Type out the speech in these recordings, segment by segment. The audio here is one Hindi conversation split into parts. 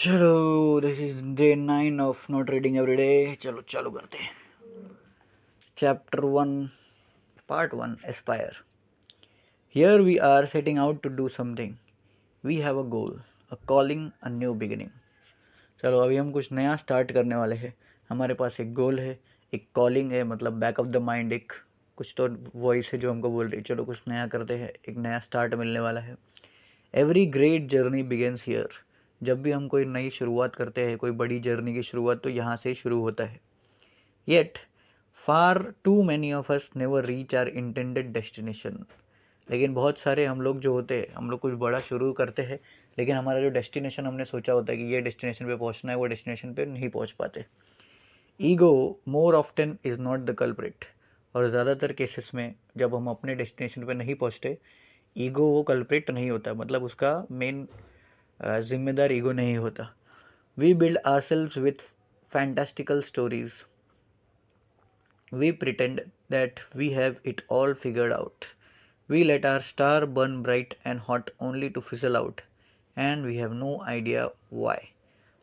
चलो this is day 9 of not reading every day. चलो चालू करते हैं। Chapter 1 part 1 aspire. Here we are setting out to do something. We have a goal, a calling, a new beginning. चलो अभी हम कुछ नया स्टार्ट करने वाले हैं। हमारे पास एक गोल है, एक कॉलिंग है, मतलब बैक ऑफ द माइंड एक कुछ तो वॉइस है जो हमको बोल रही है चलो कुछ नया करते हैं, एक नया स्टार्ट मिलने वाला है। Every great journey begins here. जब भी हम कोई नई शुरुआत करते हैं, कोई बड़ी जर्नी की शुरुआत, तो यहाँ से शुरू होता है। Yet far too many of us never reach our intended destination. लेकिन बहुत सारे हम लोग जो होते हैं, हम लोग कुछ बड़ा शुरू करते हैं, लेकिन हमारा जो डेस्टिनेशन हमने सोचा होता है कि ये डेस्टिनेशन पे पहुंचना है, वो डेस्टिनेशन पे नहीं पहुंच पाते। Ego more often is not the culprit. और ज़्यादातर केसेस में जब हम अपने डेस्टिनेशन पे नहीं पहुंचते, ईगो वो कल्प्रिट नहीं होता, मतलब उसका मेन जिम्मेदार ईगो नहीं होता। We build ourselves with fantastical stories. We pretend that we have it all figured out. We let our star burn bright and hot only to fizzle out and we have no idea why.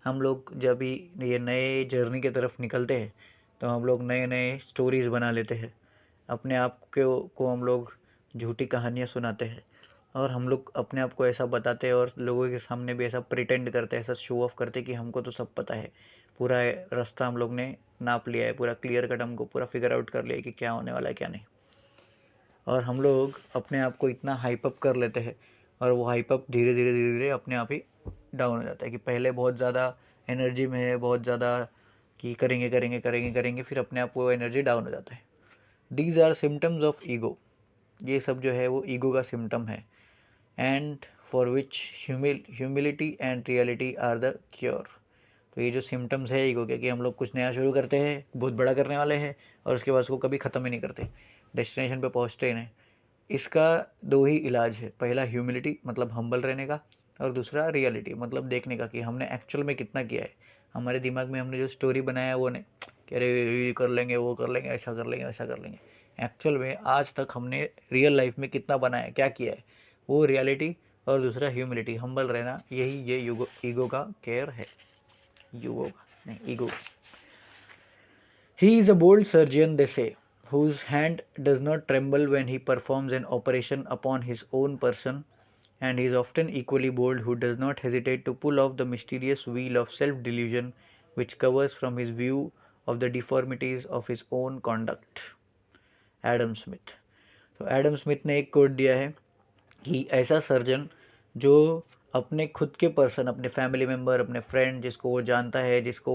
हम लोग जब भी ये नए जर्नी की तरफ निकलते हैं, तो हम लोग नए नए स्टोरीज़ बना लेते हैं। अपने आप को हम लोग झूठी कहानियाँ सुनाते हैं, और हम लोग अपने आप को ऐसा बताते हैं और लोगों के सामने भी ऐसा प्रिटेंड करते हैं, ऐसा शो ऑफ करते हैं कि हमको तो सब पता है, पूरा रास्ता हम लोग ने नाप लिया है, पूरा क्लियर कट हमको पूरा फिगर आउट कर लिया है कि क्या होने वाला है क्या नहीं। और हम लोग अपने आप को इतना हाइप अप कर लेते हैं, और वो हाइप अप धीरे धीरे धीरे धीरे अपने आप ही डाउन हो जाता है। कि पहले बहुत ज़्यादा एनर्जी में है, बहुत ज़्यादा कि करेंगे करेंगे करेंगे करेंगे, फिर अपने आप वो एनर्जी डाउन हो जाता है। These are symptoms of ego. ये सब जो है वो ईगो का सिम्टम है। And for which humility and reality are the cure. तो ये जो सिम्टम्स है ईगो के, कि हम लोग कुछ नया शुरू करते हैं, बहुत बड़ा करने वाले हैं, और उसके बाद उसको कभी ख़त्म ही नहीं करते, डेस्टिनेशन पे पहुंचते ही नहीं। इसका दो ही इलाज है, पहला ह्यूमिलिटी मतलब हम्बल रहने का, और दूसरा रियलिटी मतलब देखने का कि हमने एक्चुअल में कितना किया है। हमारे दिमाग में हमने जो स्टोरी बनाया है वो नहीं कि अरे ये कर लेंगे, वो कर लेंगे, ऐसा कर लेंगे, वैसा कर लेंगे। एक्चुअल में आज तक हमने रियल लाइफ में कितना बनाया, क्या किया है, वो रियलिटी। और दूसरा ह्यूमिलिटी, हम्बल रहना, यही ये ईगो का केयर है। यूगो का नहीं, ego. He is a bold surgeon, they say, whose hand does not tremble when he performs an operation upon his own person, and he is often equally bold who does not hesitate to pull off the mysterious wheel of self-delusion which covers from his view of the deformities of his own conduct. Adam Smith. तो एडम स्मिथ ने एक कोट दिया है कि ऐसा सर्जन जो अपने खुद के पर्सन, अपने फैमिली मेम्बर, अपने फ्रेंड, जिसको वो जानता है, जिसको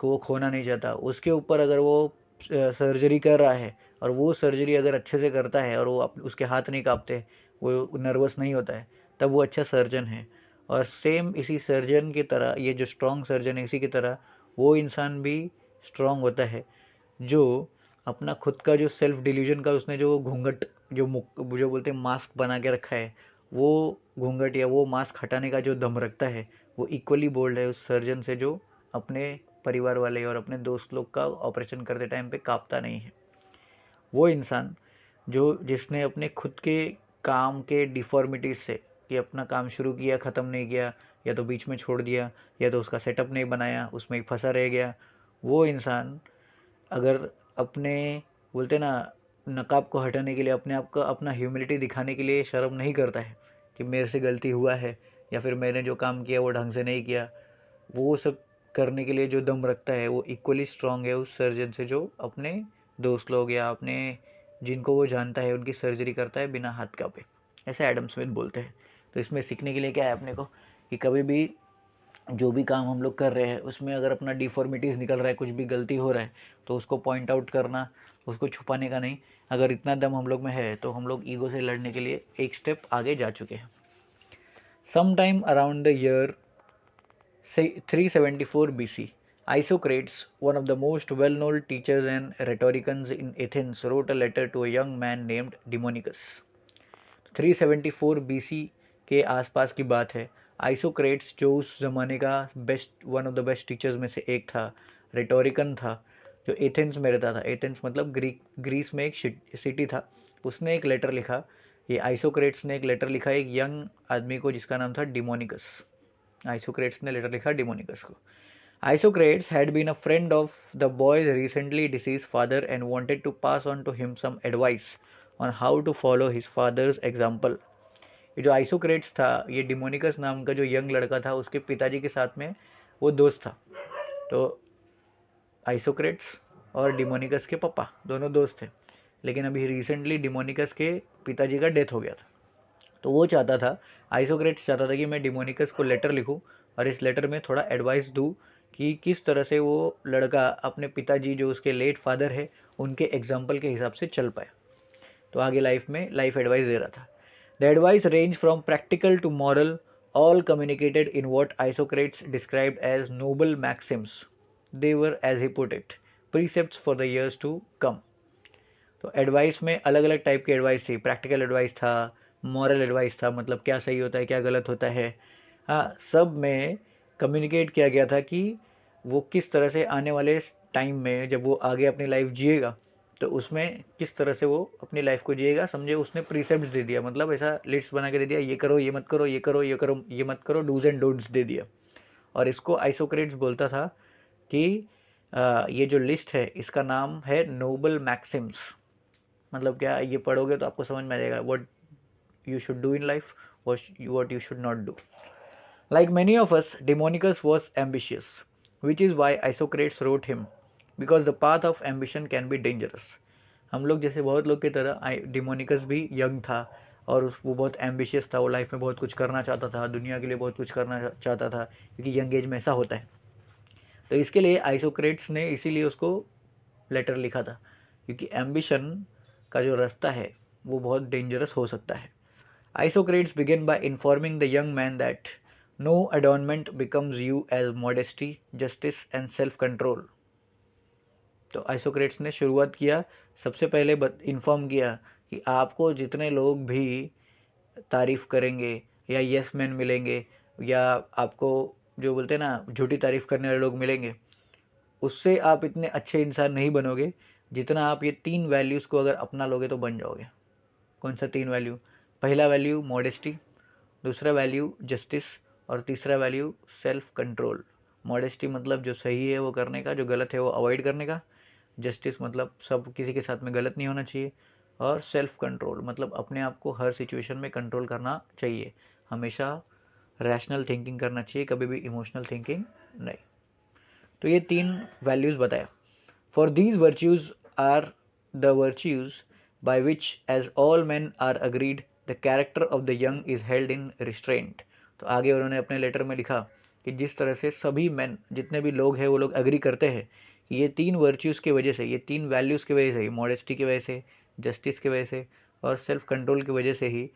वो खोना नहीं चाहता, उसके ऊपर अगर वो सर्जरी कर रहा है, और वो सर्जरी अगर अच्छे से करता है, और वो उसके हाथ नहीं कांपते, वो नर्वस नहीं होता है, तब वो अच्छा सर्जन है। और सेम इसी सर्जन की तरह, ये जो स्ट्रॉन्ग सर्जन है, इसी की तरह वो इंसान भी स्ट्रॉन्ग होता है जो अपना खुद का जो सेल्फ डिल्यूजन का उसने जो घूंघट, जो बोलते हैं मास्क बना के रखा है, वो घूंघट या वो मास्क हटाने का जो दम रखता है, वो इक्वली बोल्ड है उस सर्जन से जो अपने परिवार वाले और अपने दोस्त लोग का ऑपरेशन करते टाइम पे कांपता नहीं है। वो इंसान जिसने अपने खुद के काम के डिफॉर्मिटीज से, कि अपना काम शुरू किया, ख़त्म नहीं किया, या तो बीच में छोड़ दिया, या तो उसका सेटअप नहीं बनाया, उसमें ही फंसा रह गया, वो इंसान अगर अपने, बोलते ना, नकाब को हटाने के लिए, अपने आप का, अपना ह्यूमिलिटी दिखाने के लिए शर्म नहीं करता है कि मेरे से गलती हुआ है, या फिर मैंने जो काम किया वो ढंग से नहीं किया, वो सब करने के लिए जो दम रखता है, वो इक्वली स्ट्रांग है उस सर्जन से जो अपने दोस्त लोग या अपने जिनको वो जानता है उनकी सर्जरी करता है बिना हाथ कांपे। ऐसे एडम स्मिथ बोलते हैं। तो इसमें सीखने के लिए क्या है अपने को, कि कभी भी जो भी काम हम लोग कर रहे हैं उसमें अगर अपना डिफॉर्मिटीज़ निकल रहा है, कुछ भी गलती हो रहा है, तो उसको पॉइंट आउट करना, उसको छुपाने का नहीं। अगर इतना दम हम लोग में है तो हम लोग ईगो से लड़ने के लिए एक स्टेप आगे जा चुके हैं। Some time around the year 374 BC, Isocrates, one of the most well-known teachers and rhetoricians in Athens, wrote a letter to a young man named Demonicus. 374 BC के आसपास की बात है। आइसोक्रेट्स, जो उस ज़माने का one of the best teachers में से एक था, रेटोरिकन था, जो एथेंस में रहता था। एथेंस मतलब ग्रीस में एक सिटी था। उसने एक लेटर लिखा, ये आइसोक्रेट्स ने एक लेटर लिखा एक यंग आदमी को जिसका नाम था डिमोनिकस। आइसोक्रेट्स ने लेटर लिखा डिमोनिकस को। Isocrates had been a friend of the boy's recently deceased father and wanted to pass on to him some advice on how to follow his father's example. ये जो आइसोक्रेट्स था, ये डिमोनिकस नाम का जो यंग लड़का था, उसके पिताजी के साथ में वो दोस्त था। तो आइसोक्रेट्स और डिमोनिकस के पापा दोनों दोस्त थे, लेकिन अभी रिसेंटली डिमोनिकस के पिताजी का डेथ हो गया था। तो वो चाहता था, आइसोक्रेट्स चाहता था कि मैं डिमोनिकस को लेटर लिखूं और इस लेटर में थोड़ा एडवाइस दूं कि किस तरह से वो लड़का अपने पिताजी जो उसके लेट फादर है उनके एग्जाम्पल के हिसाब से चल पाए। तो आगे लाइफ में लाइफ एडवाइस दे रहा था। The advice range from practical to moral, all communicated in what Isocrates described as noble maxims. They were, as he put it, precepts for the years to come. तो एडवाइस में अलग अलग टाइप की एडवाइस थी। प्रैक्टिकल एडवाइस था, मॉरल एडवाइस था, मतलब क्या सही होता है क्या गलत होता है। हाँ, सब में कम्युनिकेट किया गया था कि वो किस तरह से आने वाले टाइम में जब वो आगे अपनी लाइफ जिएगा तो उसमें किस तरह से वो अपनी लाइफ को जिएगा। समझे, उसने प्रीसेप्ट्स दे दिया, मतलब ऐसा लिस्ट बना के दे दिया, ये करो ये मत करो, ये करो ये करो ये मत करो, डूज एंड डोंट्स दे दिया। और इसको आइसोक्रेट्स बोलता था कि ये जो लिस्ट है इसका नाम है नोबल मैक्सिम्स। मतलब क्या, ये पढ़ोगे तो आपको समझ में आ जाएगा what you should do in life, what you should not do. Like many of us, Demonicus was ambitious, which is why Isocrates wrote him, because the path of ambition can be dangerous. हम लोग जैसे बहुत लोग की तरह डिमोनिकस भी यंग था और वो बहुत एम्बिशियस था। वो लाइफ में बहुत कुछ करना चाहता था, दुनिया के लिए बहुत कुछ करना चाहता था, क्योंकि यंग एज में ऐसा होता है। तो इसके लिए आइसोक्रेट्स ने इसीलिए उसको लेटर लिखा था, क्योंकि एम्बिशन का जो रास्ता है वो बहुत डेंजरस हो सकता है। Isocrates began by informing the young man that no adornment becomes you as modesty, justice and self-control. तो आइसोक्रेट्स ने शुरुआत किया, सबसे पहले इन्फॉर्म किया कि आपको जितने लोग भी तारीफ़ करेंगे या यस मैन मिलेंगे या आपको जो बोलते हैं ना झूठी तारीफ़ करने वाले लोग मिलेंगे, उससे आप इतने अच्छे इंसान नहीं बनोगे जितना आप ये 3 वैल्यूज़ को अगर अपना लोगे तो बन जाओगे। कौन सा 3 वैल्यू? पहला वैल्यू मॉडेस्टी, दूसरा वैल्यू जस्टिस और तीसरा वैल्यू सेल्फ कंट्रोल। मॉडेस्टी मतलब जो सही है वो करने का, जो गलत है वो अवॉइड करने का। जस्टिस मतलब सब किसी के साथ में गलत नहीं होना चाहिए। और सेल्फ कंट्रोल मतलब अपने आप को हर सिचुएशन में कंट्रोल करना चाहिए, हमेशा रैशनल थिंकिंग करना चाहिए, कभी भी इमोशनल थिंकिंग नहीं। तो ये 3 वैल्यूज़ बताया। For these virtues are the virtues by which, as all men are agreed, the character of the young is held in restraint. तो आगे उन्होंने अपने लेटर में लिखा कि जिस तरह से सभी मैन, जितने भी लोग हैं वो लोग एग्री करते हैं कि ये 3 वर्च्यूज़ की वजह से, ये 3 वैल्यूज़ की वजह से, मॉडेस्टी की वजह से, जस्टिस की वजह से और सेल्फ कंट्रोल की वजह से ही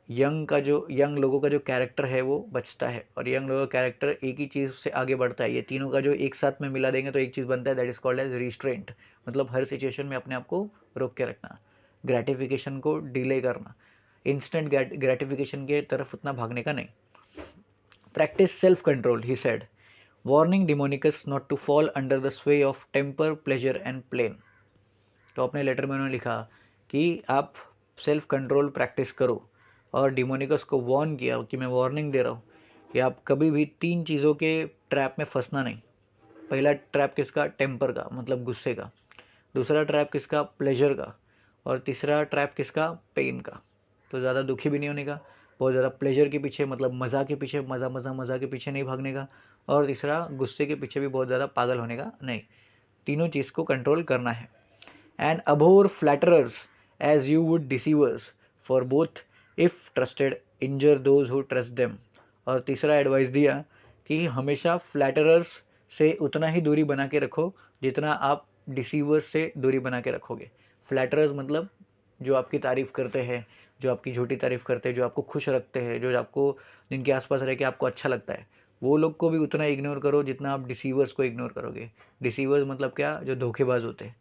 यंग लोगों का जो कैरेक्टर है वो बचता है। और यंग लोगों का कैरेक्टर एक ही चीज़ से आगे बढ़ता है। ये तीनों का जो एक साथ में मिला देंगे तो एक चीज़ बनता है, that is called as restraint. मतलब हर सिचुएशन में अपने आप को रोक के रखना, ग्रेटिफिकेशन को डिले करना, इंस्टेंट ग्रेटिफिकेशन के तरफ उतना भागने का नहीं। Practice self control, he said, warning Demonicus not to fall under the sway of temper, pleasure and pain. तो अपने लेटर में उन्होंने लिखा कि आप सेल्फ कंट्रोल प्रैक्टिस करो, और डिमोनिकस को वार्न किया कि मैं वार्निंग दे रहा हूँ कि आप कभी भी 3 चीज़ों के ट्रैप में फंसना नहीं। पहला ट्रैप किसका? टेम्पर का, मतलब गुस्से का। दूसरा ट्रैप किसका? प्लेजर का। और तीसरा ट्रैप किसका? पेन का। तो ज़्यादा दुखी भी नहीं होने का, बहुत ज़्यादा प्लेजर के पीछे, मतलब मज़ा के पीछे, मज़ा के पीछे नहीं भागने का। और तीसरा गुस्से के पीछे भी बहुत ज़्यादा पागल होने का नहीं। तीनों चीज़ को कंट्रोल करना है। And abhor flatterers as you would deceivers, for both, if trusted, injure those who trust them. और तीसरा एडवाइस दिया कि हमेशा फ्लैटरर्स से उतना ही दूरी बना के रखो जितना आप डिसीवर्स से दूरी बना के रखोगे। फ्लैटरर्स मतलब जो आपकी तारीफ़ करते हैं, जो आपकी झूठी तारीफ़ करते हैं, जो आपको खुश रखते हैं, जो आपको, जिनके आसपास रह के आपको अच्छा लगता है, वो लोग को भी उतना इग्नोर करो जितना आप डिसीवर्स को इग्नोर करोगे। डिसीवर्स मतलब क्या? जो धोखेबाज होते हैं।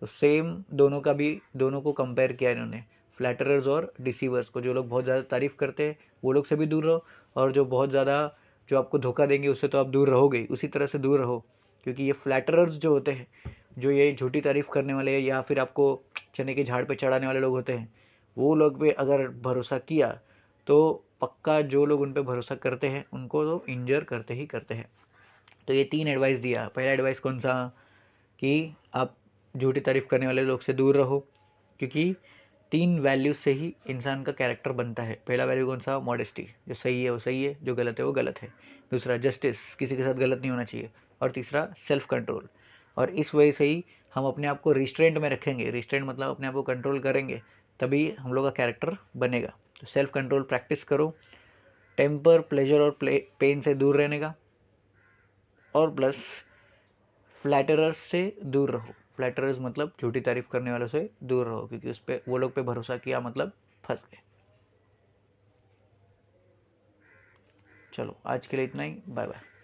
तो सेम दोनों को कंपेयर किया इन्होंने, फ्लैटरर्स और डिसीवर्स को। जो लोग बहुत ज़्यादा तारीफ़ करते हैं वो लोग से भी दूर रहो, और जो बहुत ज़्यादा जो आपको धोखा देंगे उससे तो आप दूर रहोगे, उसी तरह से दूर रहो। क्योंकि ये फ्लैटरर्स जो होते हैं, जो ये झूठी तारीफ़ करने वाले या फिर आपको चने के झाड़ पे चढ़ाने वाले लोग होते हैं, वो लोग पे अगर भरोसा किया तो पक्का जो लोग उन पे भरोसा करते हैं उनको तो इंजर करते ही करते हैं। तो ये 3 एडवाइस दिया। पहला एडवाइस कौन सा कि आप झूठी तारीफ़ करने वाले लोग से दूर रहो, क्योंकि 3 वैल्यूज़ से ही इंसान का कैरेक्टर बनता है। पहला वैल्यू कौन सा? मॉडेस्टी, जो सही है वो सही है, जो गलत है वो गलत है। दूसरा जस्टिस, किसी के साथ गलत नहीं होना चाहिए। और तीसरा सेल्फ कंट्रोल। और इस वजह से ही हम अपने आप को रिस्ट्रेंट में रखेंगे। रिस्ट्रेंट मतलब अपने आप को कंट्रोल करेंगे, तभी हम लोग का कैरेक्टर बनेगा। तो सेल्फ कंट्रोल प्रैक्टिस करो, टेम्पर, प्लेजर और पेन से दूर रहने का, और प्लस फ्लैटरर्स से दूर रहो। फ्लैटरर्स मतलब झूठी तारीफ करने वालों से दूर रहो, क्योंकि उस पर वो लोग पे भरोसा किया मतलब फंस गए। चलो आज के लिए इतना ही, बाय बाय।